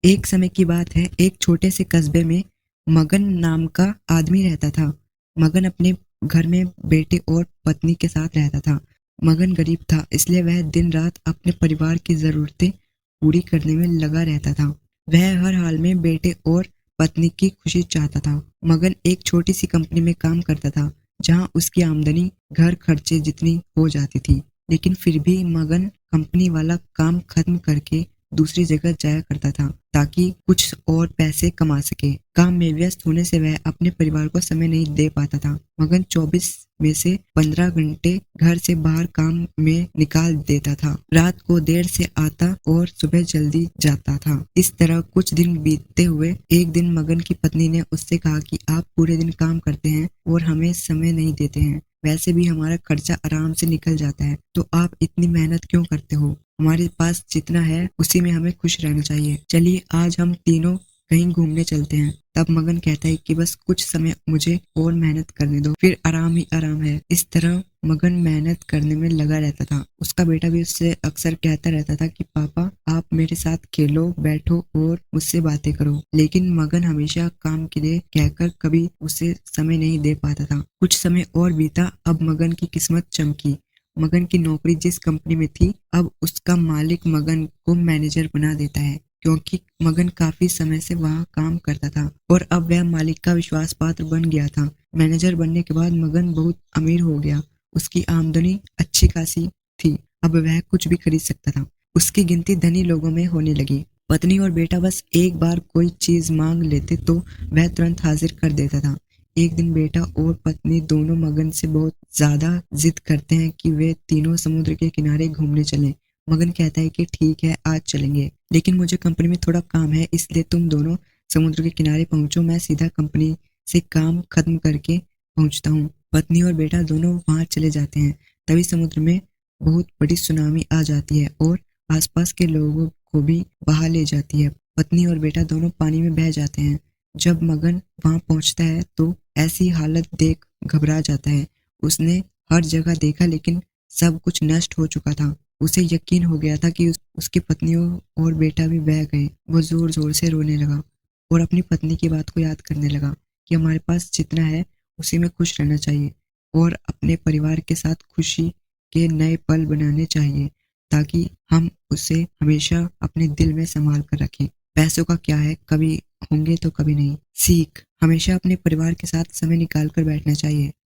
एक समय की बात है, एक छोटे से कस्बे में मगन नाम का आदमी रहता था। मगन अपने घर में बेटे और पत्नी के साथ रहता था। मगन गरीब था, इसलिए वह दिन रात अपने परिवार की ज़रूरतें पूरी करने में लगा रहता था। वह हर हाल में बेटे और पत्नी की खुशी चाहता था। मगन एक छोटी सी कंपनी में काम करता था, जहां उसकी आमदनी घर खर्चे जितनी हो जाती थी। लेकिन फिर भी मगन कंपनी वाला काम खत्म करके दूसरी जगह जाया करता था, ताकि कुछ और पैसे कमा सके। काम में व्यस्त होने से वह अपने परिवार को समय नहीं दे पाता था। मगन 24 में से 15 घंटे घर से बाहर काम में निकाल देता था। रात को देर से आता और सुबह जल्दी जाता था। इस तरह कुछ दिन बीतते हुए एक दिन मगन की पत्नी ने उससे कहा कि आप पूरे दिन काम करते हैं और हमें समय नहीं देते हैं। वैसे भी हमारा खर्चा आराम से निकल जाता है, तो आप इतनी मेहनत क्यों करते हो? हमारे पास जितना है उसी में हमें खुश रहना चाहिए। चलिए आज हम तीनों कहीं घूमने चलते हैं। तब मगन कहता है कि बस कुछ समय मुझे और मेहनत करने दो, फिर आराम ही आराम है। इस तरह मगन मेहनत करने में लगा रहता था। उसका बेटा भी उससे अक्सर कहता रहता था कि पापा आप मेरे साथ खेलो, बैठो और मुझसे बातें करो। लेकिन मगन हमेशा काम के लिए कहकर कभी उसे समय नहीं दे पाता था। कुछ समय और बीता। अब मगन की किस्मत चमकी। मगन की नौकरी जिस कंपनी में थी, अब उसका मालिक मगन को मैनेजर बना देता है, क्योंकि मगन काफी समय से वहाँ काम करता था और अब वह मालिक का विश्वास पात्र बन गया था। मैनेजर बनने के बाद मगन बहुत अमीर हो गया। उसकी आमदनी अच्छी खासी थी। अब वह कुछ भी खरीद सकता था। उसकी गिनती धनी लोगों में होने लगी। पत्नी और बेटा बस एक बार कोई चीज मांग लेते तो वह तुरंत हाजिर कर देता था। एक दिन बेटा और पत्नी दोनों मगन से बहुत ज्यादा जिद करते हैं कि वे तीनों समुद्र के किनारे घूमने चलें। मगन कहता है कि ठीक है, आज चलेंगे, लेकिन मुझे कंपनी में थोड़ा काम है, इसलिए तुम दोनों समुद्र के किनारे पहुंचो, मैं सीधा कंपनी से काम खत्म करके पहुंचता हूँ। पत्नी और बेटा दोनों वहां चले जाते हैं। तभी समुद्र में बहुत बड़ी सुनामी आ जाती है और आसपास के लोगों को भी बहा ले जाती है। पत्नी और बेटा दोनों पानी में बह जाते हैं। जब मगन वहां पहुंचता है तो ऐसी हालत देख घबरा जाता है। उसने हर जगह देखा, लेकिन सब कुछ नष्ट हो चुका था। उसे यकीन हो गया था कि उसकी पत्नियों और बेटा भी बह गए। वो जोर जोर से रोने लगा और अपनी पत्नी की बात को याद करने लगा कि हमारे पास जितना है उसी में खुश रहना चाहिए और अपने परिवार के साथ खुशी के नए पल बनाने चाहिए, ताकि हम उसे हमेशा अपने दिल में संभाल कर रखें। पैसों का क्या है, कभी होंगे तो कभी नहीं। सीख: हमेशा अपने परिवार के साथ समय निकाल कर बैठना चाहिए।